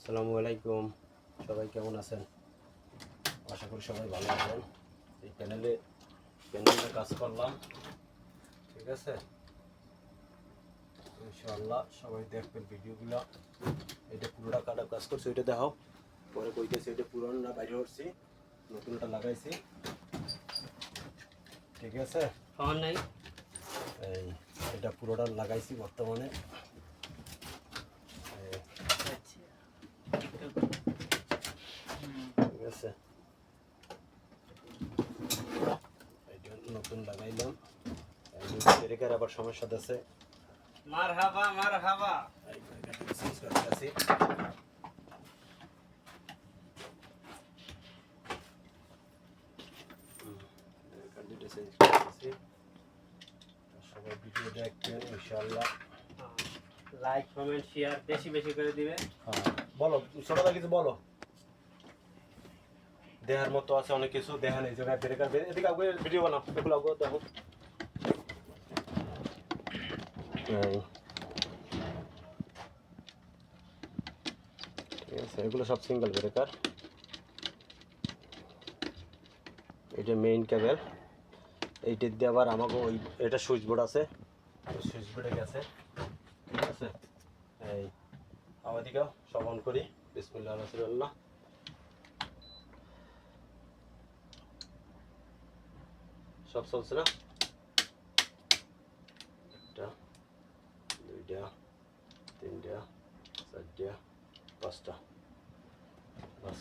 আসসালামু আলাইকুম, সবাই কেমন আছেন? আশা করি সবাই ভালো আছেন। এই প্যানেলে কাজ করলাম, ঠিক আছে। ইনশাআল্লাহ সবাই দেখবেন ভিডিওগুলো। এটা পুরোটা কাটা কাজ করছে, ওইটা দেখাও। পরে কইতেছি এটা পুরোটা বাইরে করছি, নতুনটা লাগাইছি, ঠিক আছে। খাওয়ার নাই, এই এটা পুরোটা লাগাইছি বর্তমানে। ঠিক আছে, এটা নতুন লাগাইলাম। এর আবার সমস্যা আছে, মারহাবা মারহাবা। সবাই ভিডিও দেখবেন ইনশাআল্লাহ। লাইক কমেন্ট শেয়ার বেশি বেশি করে দিবে। হ্যাঁ বলো, ছোটদা কিছু বলো। দেহার মতো আছে অনেক কিছু, দেখা নেই জায়গায় বেরেকার এদিকে আগে ভিডিও বানাও, এগুলো আগে দেখো। ঠিক আছে, এগুলো সব সিঙ্গেল ব্রেকার। এটা মেইন কেবল, এইটার দিয়ে আবার আমাকে ওই এটা সুইচ বোর্ড আছে, সুইচ বোর্ডে গেছে, ঠিক আছে। এই আমার দিকেও সব অন করি, বিসমিল্লাহ রাসূলুল্লাহ। সব চলছে না? একটা, দুইটা, তিনটা, চারটা, পাঁচটা, বাস।